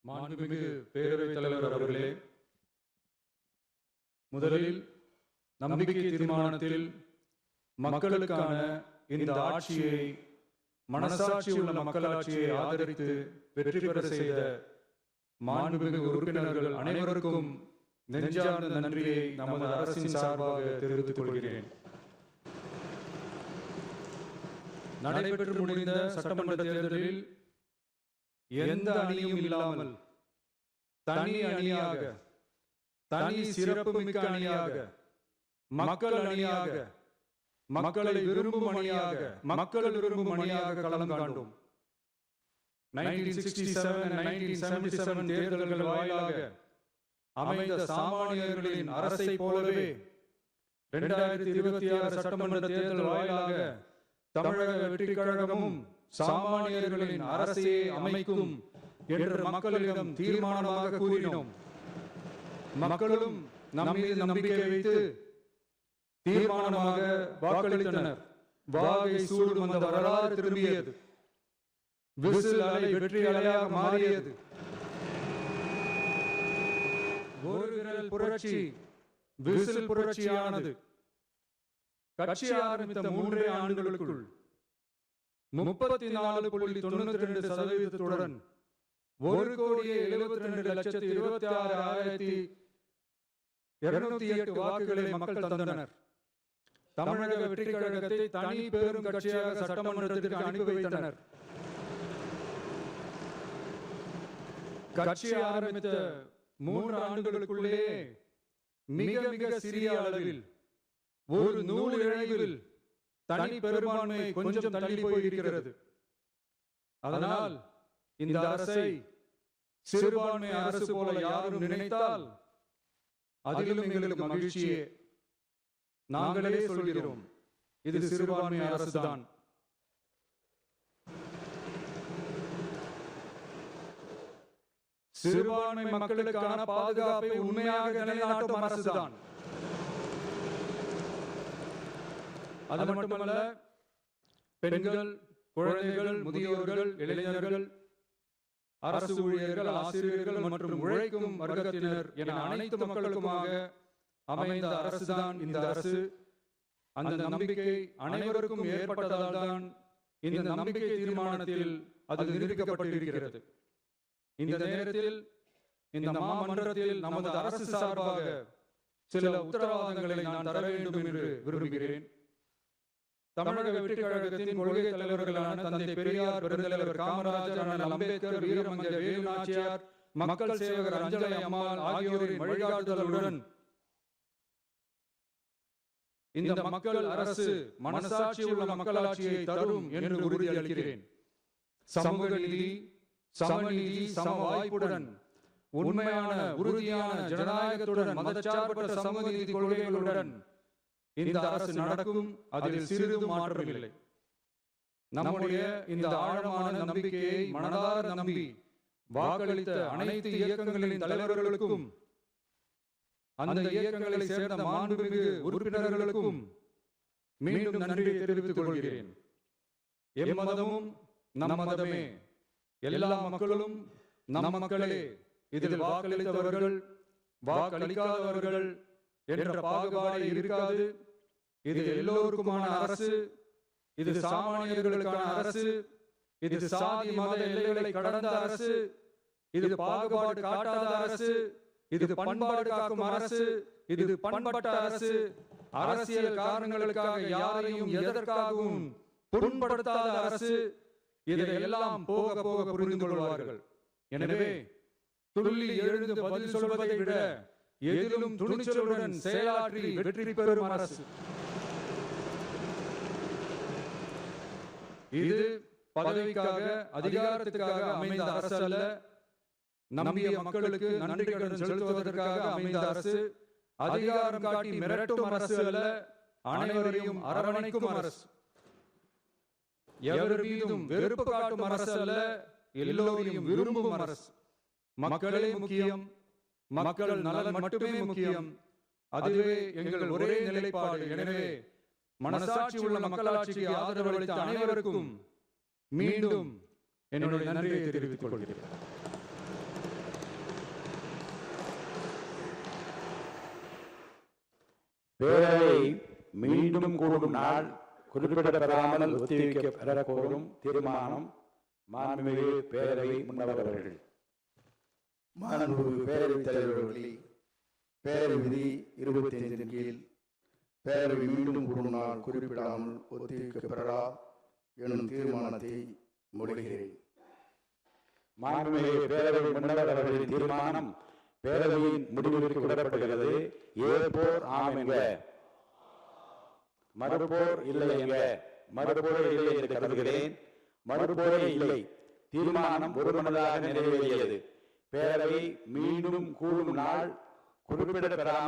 மாண்புமிகு பேரவைத் தலைவர் அவர்களே, முதலில் நம்பிக்கை தீர்மானத்தில் மக்களுக்கான இந்த ஆட்சியை, மனசாட்சியுள்ள மக்களாட்சியை ஆதரித்து வெற்றி பெற செய்த மாண்புமிகு உறுப்பினர்கள் அனைவருக்கும் நெஞ்சார்ந்த நன்றியை நமது அரசின் சார்பாக தெரிவித்துக் கொள்கிறேன். நடைபெற்று முடிந்த சட்டமன்ற தேர்தலில் எந்த அணியும் இல்லாமல் தனி அணியாக, தனி சிறப்புமிக்க அணியாக, மக்கள் அணியாக, மக்களை விரும்பும் அணியாக, மக்கள் விரும்பும் அணியாக களம் காண்டோம். 1967 and 1977 தேர்தல்கள் வாயிலாக அமைந்த சாமானியர்களின் அரசை போலவே 2026 சட்டமன்ற தேர்தல் வாயிலாக தமிழக வெற்றி கழகமும் சாமானியர்களின் அரசையை அமைக்கும் என்று மக்களிடம் தீர்மானமாக கூறினோம். மக்களும் நம் மீது நம்பிக்கை வைத்து தீர்மானமாக வாக்களித்தனர். வாகை சூடும் அந்த வரலாறு திரும்பியது. விசில் அலை வெற்றி அலையாக மாறியது. ஒரு விரல் புரட்சி விசில் புரட்சியானது. கட்சி ஆரம்பித்த 3 ஆண்டுகளுக்குள் 34.92% 1,72,26,208 வாக்குகளை மக்கள் தந்தனர். தமிழக வெற்றி கழகத்தை தனி பெரும் கட்சியாக சட்டமன்றத்திற்கு அனுப்பி வைத்தனர். கட்சி ஆரம்பித்த 3 ஆண்டுகளுக்குள்ளே மிக மிக சிறிய அளவில், ஒரு நூல் இழைவில் தனி பெரும்பான்மை கொஞ்சம் தள்ளி போயிருக்கிறது. அதனால் இந்த அரசை சிறுபான்மை அரசு போல யாரும் நினைத்தால் அதிலும் எங்களுக்கு மகிழ்ச்சியே. நாங்களே சொல்கிறோம், இது சிறுபான்மை அரசுதான். சிறுபான்மை மக்களுக்கான பாதுகாப்பை உண்மையாக நிலைநாட்டும் அரசுதான். அது மட்டுமல்ல, பெண்கள், குழந்தைகள், முதியோர்கள், இளைஞர்கள், அரசு ஊழியர்கள், ஆசிரியர்கள் மற்றும் உழைக்கும் வர்க்கத்தினர் என அனைத்து மக்களுக்குமாக அமைந்த அரசுதான் இந்த அரசு. அந்த நம்பிக்கை அனைவருக்கும் ஏற்பட்டதால் தான் இந்த நம்பிக்கை தீர்மானத்தில் அது நிரூபிக்கப்பட்டிருக்கிறது. இந்த நேரத்தில் இந்த மாமன்றத்தில் நமது அரசு சார்பாக சில உத்தரவாதங்களை நான் தர வேண்டும் என்று விரும்புகிறேன். தமிழக வெற்றி கழகத்தின் கொள்கை தலைவர்களான தந்தை பெரியார், பெருந்தலைவர் காமராஜர், அண்ணல் அம்பேத்கர், வீரமங்க வேலு நாச்சியார், மக்கள் சேவகர் அஞ்சலை அம்மாள் ஆகியோரின் வழிகாட்டுதலுடன் இந்த மக்கள் அரசு மனசாட்சியுள்ள மக்களாட்சியை தரும் என்று உறுதியளிக்கிறேன். சமூக நீதி, சமநீதி, சம வாய்ப்புடன், உண்மையான உறுதியான ஜனநாயகத்துடன், மதச்சார்பற்ற சமூக நீதி கொள்கைகளுடன் இந்த அரசு நடக்கும். அதில் சிறிது மாற்றமில்லை. நம்முடைய இந்த ஆழமான நம்பிக்கையை மனதார நம்பி வாக்களித்த அனைத்து இயக்கங்களின் தலைவர்களுக்கும், அந்த இயக்கங்களை சேர்ந்த மாண்புமிகு உறுப்பினர்களுக்கும் மீண்டும் நன்றியை தெரிவித்துக் கொள்கிறேன். எம்மதமும் நம் மதமே, எல்லா மக்களும் நம் மக்களே, இதில் வாக்களித்தவர்கள், வாக்களிக்காதவர்கள் என்ற பாகுபாடு இருக்காது. இது எல்லோருக்குமான அரசு. இது சாமானியர்களுக்கான அரசு. இது சாதி மத எல்லைகளை கடந்த அரசு. இது பாகுபாடு காட்டாத அரசு. இது பண்பாடு காக்கும் அரசு. இது பண்பட்ட அரசு. அரசியல் காரணங்களுக்காக யாரையும் எதற்காகவும் புண்படுத்தாத அரசு. இதையெல்லாம் போக போக புரிந்து கொள்வார்கள். எனவே துள்ளி எழுந்து பதில் சொல்வதை விட எதிலும் துணிச்சலுடன் செயலாற்றி வெற்றி பெறும் அரசு இது. பதவிக்காக, அதிகாரத்துக்காக அமைந்த அரசு அல்ல. நம்பிய மக்களுக்கு நன்றி கடன் செலுத்துவதற்காக அமைந்த அரசு. அதிகாரம் காட்டி மிரட்டும் அரசு அல்ல, அனைவரையும் அரவணைக்கும் அரசு. எவர் மீதும் வெறுப்பு காட்டும் அரசு அல்ல, எல்லோரையும் விரும்பும் அரசு. மக்களே முக்கியம், மக்கள் நலன் மட்டுமே முக்கியம். அதுவே எங்கள் ஒரே நிலைப்பாடு. எனவே மனசாட்சி உள்ள மக்களாட்சிக்கு ஆதரவளித்த அனைவருக்கும் மீண்டும் என்னுடைய நன்றியை தெரிவித்துக் கொள்கிறேன். பேரவை மீண்டும் கூடும் நாள் குறிப்பிடப்படாமல் ஒத்திவைக்க கோரும் தீர்மானம் மாண்புமிகு பேரவை முன்னவர் அவர்கள். மாண்புமிகு பேரவைத் தலைவர் அவர்களே, பேரவை விதி 25 கீழ் பேரவை மீண்டும் கூடும் நாள் குறிப்பிடாமல் ஒத்திவைக்கப்பெறா எனும் தீர்மானத்தை மொழிகிறேன். மாண்புமிகு பேரவை முன்னவர் அவர்களின் தீர்மானம் பேரவையின் முடிவிற்கு விடப்படுகிறது. ஏற்போர் ஆம் என்க, மறுப்போர் இல்லை என்க. மறுப்போர் இல்லை என்று கருதுகிறேன். மறுப்போரே இல்லை. தீர்மானம் ஒருமனதாக நிறைவேறியது. பேரவை மீண்டும் கூடும் நாள் குறிப்பிடப்பெறாமல்